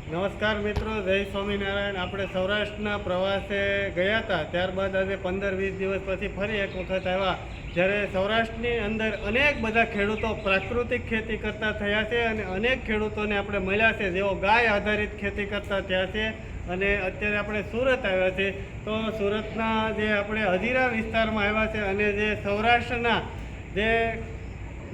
નમસ્કાર મિત્રો, જય સ્વામિનારાયણ. આપણે સૌરાષ્ટ્રના પ્રવાસે ગયા હતા, ત્યારબાદ આજે 15-20 દિવસ પછી ફરી એક વખત આવ્યા, જ્યારે સૌરાષ્ટ્રની અંદર અનેક બધા ખેડૂતો પ્રાકૃતિક ખેતી કરતા થયા છે અને અનેક ખેડૂતોને આપણે મળ્યા છે જેઓ ગાય આધારિત ખેતી કરતા થયા છે. અને અત્યારે આપણે સુરત આવ્યા છે, તો સુરતના જે આપણે હજીરા વિસ્તારમાં આવ્યા છે અને જે સૌરાષ્ટ્રના જે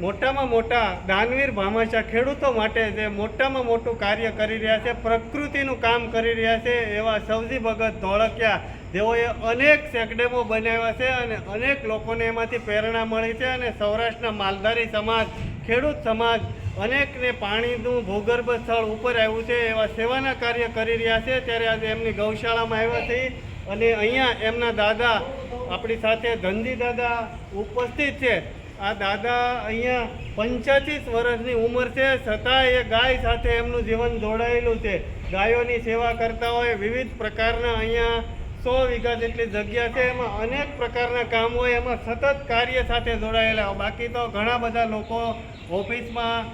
મોટામાં મોટા દાનવીર ભામાશા ખેડૂતો માટે જે મોટામાં મોટું કાર્ય કરી રહ્યા છે, પ્રકૃતિનું કામ કરી રહ્યા છે, એવા સવજી ભગત ધોળકિયા, જેઓએ અનેક ચેકડેમો બનાવ્યા છે અને અનેક લોકોને એમાંથી પ્રેરણા મળી છે. અને સૌરાષ્ટ્રના માલધારી સમાજ, ખેડૂત સમાજ અનેકને પાણીનું ભૂગર્ભ સ્થળ ઉપર આવ્યું છે, એવા સેવાના કાર્ય કરી રહ્યા છે. ત્યારે આજે એમની ગૌશાળામાં આવ્યા છે અને અહીંયા એમના દાદા આપણી સાથે ધનજી દાદા ઉપસ્થિત છે. આ દાદા અહીંયા 85 વર્ષની ઉંમર છે, છતાં એ ગાય સાથે એમનું જીવન જોડાયેલું છે. ગાયોની સેવા કરતા હોય, વિવિધ પ્રકારના અહીંયા 100 વીઘા જેટલી જગ્યા છે, એમાં અનેક પ્રકારના કામ હોય, એમાં સતત કાર્ય સાથે જોડાયેલા હોય. બાકી તો ઘણા બધા લોકો ઓફિસમાં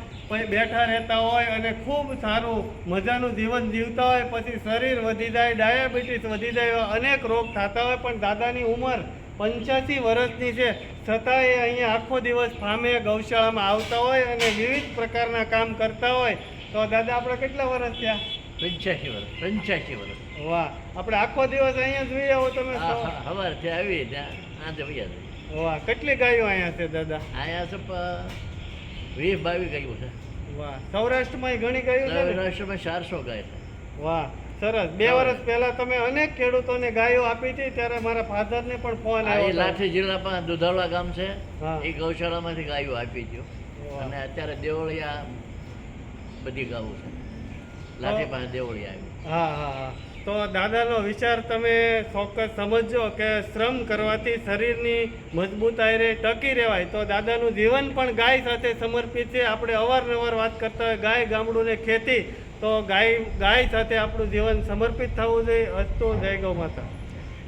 બેઠા રહેતા હોય અને ખૂબ સારું મજાનું જીવન જીવતા હોય, પછી શરીર વધી જાય, ડાયાબિટીસ વધી જાય, અનેક રોગ થતા હોય. પણ દાદાની ઉંમર 85 વર્ષની છે, છતાં એ અહીંયા આખો દિવસ ફામે ગૌશાળામાં આવતા હોય અને વિવિધ પ્રકારના કામ કરતા હોય. તો દાદા આપણે કેટલા વર્ષ થયા? 85 વર્ષ. વાહ, આપણે આખો દિવસ અહીંયા જોઈએ આવો તમે? સવારથી આવી ત્યાં આજે વૈયા. વાહ, કેટલી ગાયો અહીંયા છે દાદા? અહીંયા છે 20-22 ગાયો છે. વાહ, સૌરાષ્ટ્રમાં ઘણી ગાયો છે? સૌરાષ્ટ્રમાં 400 ગાય છે. વાહ, સરસ. 2 વર્ષ પહેલા તમે અનેક ખેડૂતોને ગાયો આપી હતી, ત્યારે મારા ફાધરને પણ ફોન આવ્યો. લાઠી જિલ્લામાં દુધાળા ગામ છે, હા. એ ગૌશાળામાંથી ગાયો આપી હતી. અને અત્યારે દેવળિયા બધી ગાયો છે. લાઠી પાસે દેવળિયા આવી. હા હા હા. તો દાદાનો વિચાર તમે ચોક્કસ સમજજો કે શ્રમ કરવાથી શરીરની મજબૂતાઈ રહે, ટકી રહેવાય. તો દાદાનું જીવન પણ ગાય સાથે સમર્પિત છે. આપણે અવારનવાર વાત કરતા હોય ગાય, ગામડું ને ખેતી, તો ગાય સાથે આપણું જીવન સમર્પિત થવું જોઈએ. અસ્તુ, જય ગૌ માતા.